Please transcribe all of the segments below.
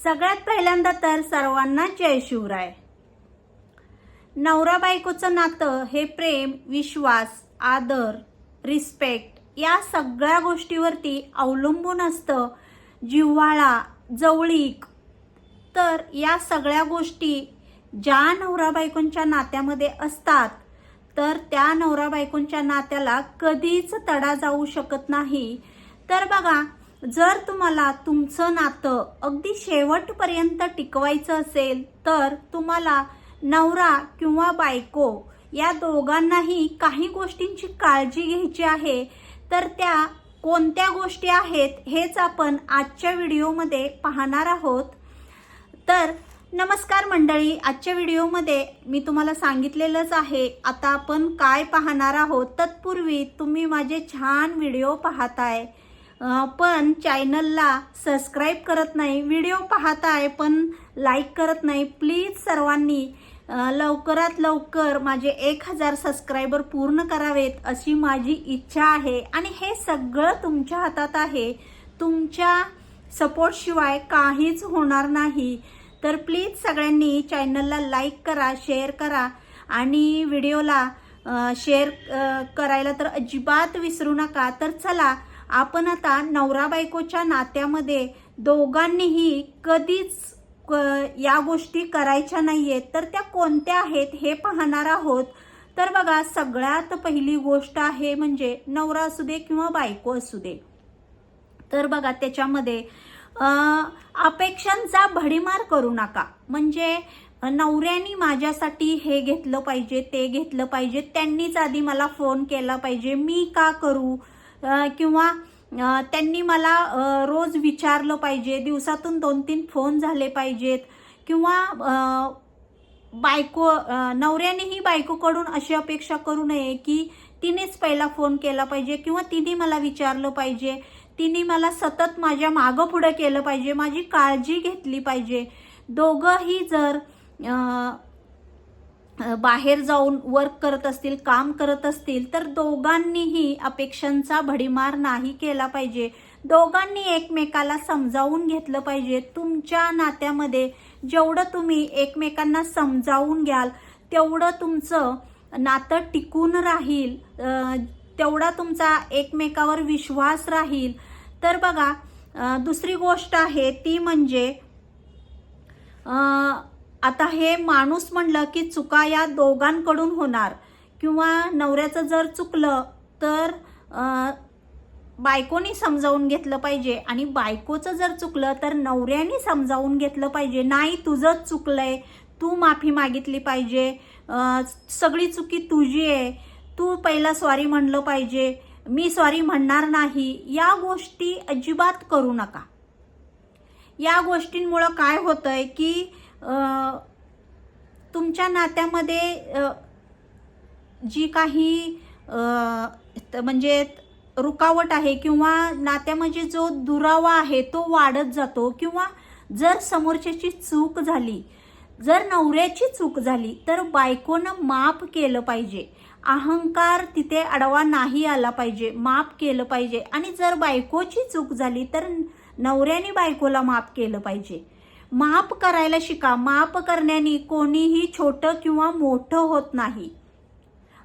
सगळ्यात पहिल्यांदा तर सर्वांना जय शिवराय। नवरा बायकोचं नातं हे प्रेम, विश्वास, आदर, रिस्पेक्ट या सगळ्या गोष्टीवरती अवलंबून असतं। जिव्हाळा, जवळीक, तर या सगळ्या गोष्टी ज्या नवरा बायकोंच्या नात्यामध्ये असतात तर त्या नवरा बायकोंच्या नात्याला कधीच तडा जाऊ शकत नाही। तर बघा, जर तुम्हाला तुमचं नातं अगदी शेवटपर्यंत टिकवायचं असेल तर तुम्हाला नवरा किंवा बायको या दोघांनाही काही गोष्टींची काळजी घ्यायची आहे। तर त्या कोणत्या गोष्टी आहेत हेच आपण आजच्या व्हिडिओमध्ये पाहणार आहोत। तर नमस्कार मंडळी, आजच्या व्हिडिओमध्ये मी तुम्हाला सांगितलेलंच आहे आता आपण काय पाहणार आहोत। तत्पूर्वी तुम्ही माझे छान व्हिडिओ पाहताय पण चॅनलला सबस्क्राइब करत नाही, व्हिडिओ पाहताय पण लाईक करत नाही। प्लीज सर्वांनी लवकरात लवकर माझे 1000 सबस्क्रायबर पूर्ण करावेत अशी माझी इच्छा आहे आणि हे सगळं तुमच्या हातात आहे। तुमच्या सपोर्ट शिवाय काहीच होणार नाही। तर प्लीज सगळ्यांनी चॅनलला लाईक करा, शेअर करा आणि व्हिडिओला शेअर करायला तर अजिबात विसरू नका। तर चला, आपण आता नवरा बायकोच्या नात्यामध्ये दोघांनीही कधीच या गोष्टी करायच्या नाहीयेत तर त्या कोणत्या आहेत हे पाहणार आहोत। तर बघा, सगळ्यात पहिली गोष्ट आहे म्हणजे नवरा असू दे किंवा बायको असू दे, तर बघा त्याच्यामध्ये अपेक्षांचा भडीमार करू नका। म्हणजे नवऱ्याने माझ्यासाठी हे घेतलं पाहिजे, ते घेतलं पाहिजे, त्यांनीच आधी मला फोन केला पाहिजे, मी का करू, किंवा त्यांनी मला रोज विचारलं पाहिजे, दिवसातून 2-3 फोन झाले पाहिजेत, किंवा नवऱ्यानेही बायकोकडून अशी अपेक्षा करू नये की तिनेच पहिला फोन केला पाहिजे किंवा तिने मला विचारलं पाहिजे, तिने मला सतत माझ्या मागं पुढं केलं पाहिजे, माझी काळजी घेतली पाहिजे। दोघंही जर बाहेर जाऊन वर्क करत असतील, काम करत असतील तर दोघांनीही अपेक्षांचा भडीमार नाही केला पाहिजे। दोघांनी एकमेकाला समजावून घेतलं पाहिजे। तुमच्या नात्यामध्ये जेवढं तुम्ही एकमेकांना समजावून घ्याल तेवढं तुमचं नातं टिकून राहील, तेवढा तुमचा एकमेकावर विश्वास राहील। तर बघा, दुसरी गोष्ट आहे ती म्हणजे आता हे माणूस म्हणलं की चुका या दोघांकडून होणार, किंवा नवऱ्याचं जर चुकलं तर बायकोनी समजावून घेतलं पाहिजे आणि बायकोचं जर चुकलं तर नवऱ्याने समजावून घेतलं पाहिजे। नाही, तुझंच चुकलंय, तू माफी मागितली पाहिजे, सगळी चुकी तुझी आहे, तू पहिला सॉरी म्हणलं पाहिजे, मी सॉरी म्हणणार नाही, या गोष्टी अजिबात करू नका। या गोष्टींमुळं काय होतंय की तुमच्या नात्यामध्ये जी काही म्हणजे रुकावट आहे किंवा नात्यामध्ये जो दुरावा आहे तो वाढत जातो। किंवा जर समोरच्याची चूक झाली, जर नवऱ्याची चूक झाली तर बायकोनं माफ केलं पाहिजे, अहंकार तिथे अडवा नाही आला पाहिजे, माफ केलं पाहिजे। आणि जर बायकोची चूक झाली तर नवऱ्याने बायकोला माफ केलं पाहिजे। माफ करायला शिका। माफ करण्याने कोणीही छोटं किंवा मोठं होत नाही।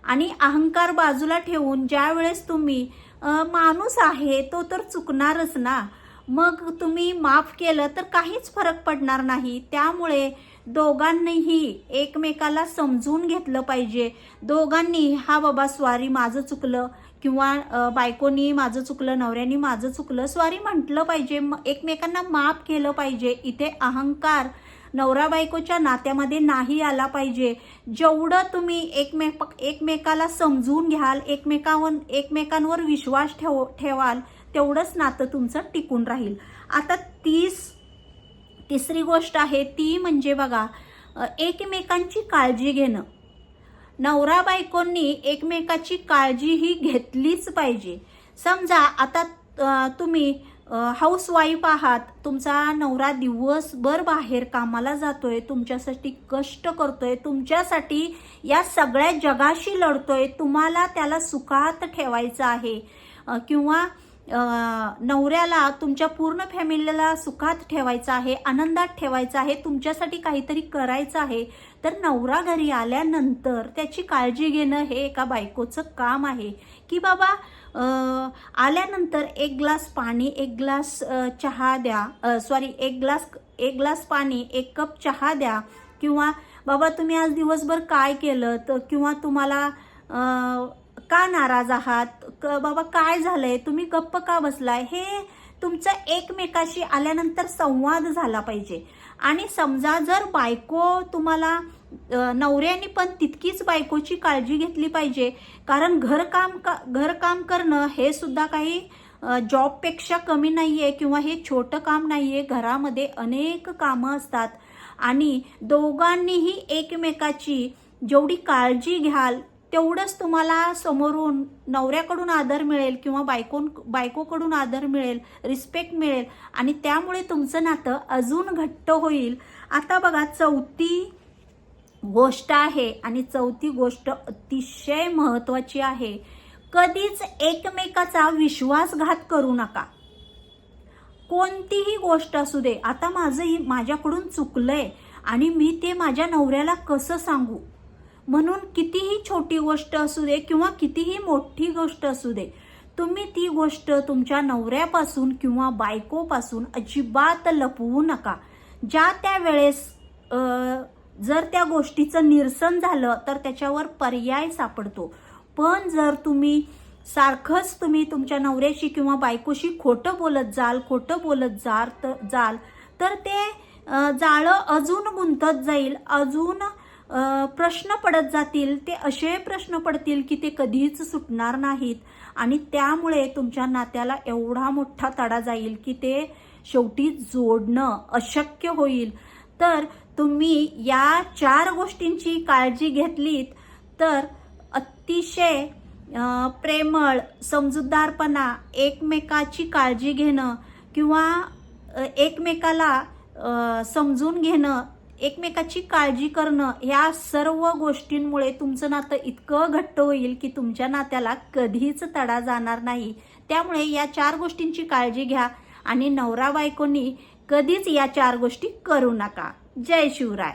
आणि अहंकार बाजूला ठेवून ज्या वेळेस तुम्ही माणूस आहे तो तर चुकणारच ना, मग तुम्ही माफ केलं तर काहीच फरक पडणार नाही। त्यामुळे दोघांनीही एकमेकाला समजून घेतलं पाहिजे। दोघांनी हा बाबा सॉरी, माझं चुकलं, किंवा बायकोनी माझं चुकलं, नवऱ्यानी माझं चुकलं, सॉरी म्हटलं पाहिजे, एकमेकांना माफ केलं पाहिजे। इथे अहंकार नवरा बायकोच्या नात्यामध्ये नाही आला पाहिजे। जेवढं तुम्ही एकमेकाला समजून घ्याल, एकमेकांवर विश्वास ठेवाल तेवढंच नातं तुमचं टिकून राहील। आता तिसरी गोष्ट आहे ती म्हणजे बघा, एकमेकांची काळजी घेणं। नवरा बायकोंनी एकमेकाची काळजी ही घेतलीच पाहिजे। समजा आता तुम्ही हाऊसवाईफ आहात, तुमचा नवरा दिवसभर बाहेर कामाला जातोय, तुमच्यासाठी कष्ट करतोय, तुमच्यासाठी या सगळ्या जगाशी लढतोय, तुम्हाला त्याला सुखात ठेवायचं आहे, किंवा नवऱ्याला तुमच्या पूर्ण फॅमिलीला सुखात ठेवायचं आहे, आनंदात ठेवायचं आहे, तुमच्यासाठी काहीतरी करायचं आहे, तर नवरा घरी आल्यानंतर त्याची काळजी घेणं हे एका बायकोचं काम आहे. की बाबा आल्यानंतर एक ग्लास पाणी, एक ग्लास चहा द्या, एक ग्लास पाणी, एक कप चहा द्या, किंवा बाबा तुम्ही आज दिवसभर काय केलं, तर किंवा तुम्हाला का नाराज आहात, बाबा काय झालंय, तुम्ही गप्प का बसलाय, हे तुमचं एकमेकाशी आल्यानंतर संवाद झाला पाहिजे. आणि समजा जर बायको तुम्हाला नवऱ्याने पण तितकीच बायकोची काळजी घेतली पाहिजे, कारण घरकाम करणं हे सुद्धा काही जॉबपेक्षा कमी नाहीये किंवा हे छोटं काम नाहीये. घरामध्ये अनेक कामं असतात आणि दोघांनीही एकमेकाची जेवढी काळजी घ्याल तेवढंच तुम्हाला समोरून नवऱ्याकडून आदर मिळेल किंवा बायकोकडून आदर मिळेल, रिस्पेक्ट मिळेल आणि त्यामुळे तुमचं नातं अजून घट्ट होईल. आता बघा, चौथी गोष्ट आहे आणि चौथी गोष्ट अतिशय महत्वाची आहे. कधीच एकमेकाचा विश्वासघात करू नका. कोणतीही गोष्ट असू दे, आता माझ्याकडून चुकलंय आणि मी ते माझ्या नवऱ्याला कसं सांगू, म्हणून कितीही छोटी गोष्ट असू दे किंवा कितीही मोठी गोष्ट असू दे, तुम्ही ती गोष्ट तुमच्या नवऱ्यापासून किंवा बायकोपासून अजिबात लपवू नका. ज्या त्या वेळेस जर त्या गोष्टीचं निरसन झालं तर त्याच्यावर पर्याय सापडतो. पण जर तुम्ही सारखंच तुमच्या नवऱ्याशी किंवा बायकोशी खोटं बोलत जाल तर ते जाळं अजून गुंतत जाईल, अजून प्रश्न पडत जातील. ते असे प्रश्न पडतील की ते कधीच सुटणार नाहीत आणि त्यामुळे तुमच्या नात्याला एवढा मोठा तडा जाईल की ते शेवटी जोडणं अशक्य होईल. तर तुम्ही या 4 गोष्टींची काळजी घेतलीत तर अतिशय प्रेमळ, समजूतदारपणा, एकमेकाची काळजी घेणं किंवा एकमेकाला समजून घेणं, एकमेकाची काळजी करणं, ह्या सर्व गोष्टींमुळे तुमचं नातं इतकं घट्ट होईल की तुमच्या नात्याला कधीच तडा जाणार नाही. त्यामुळे या 4 गोष्टींची काळजी घ्या आणि नवरा बायकोनी कधीच या 4 गोष्टी करू नका. जय शिवराय.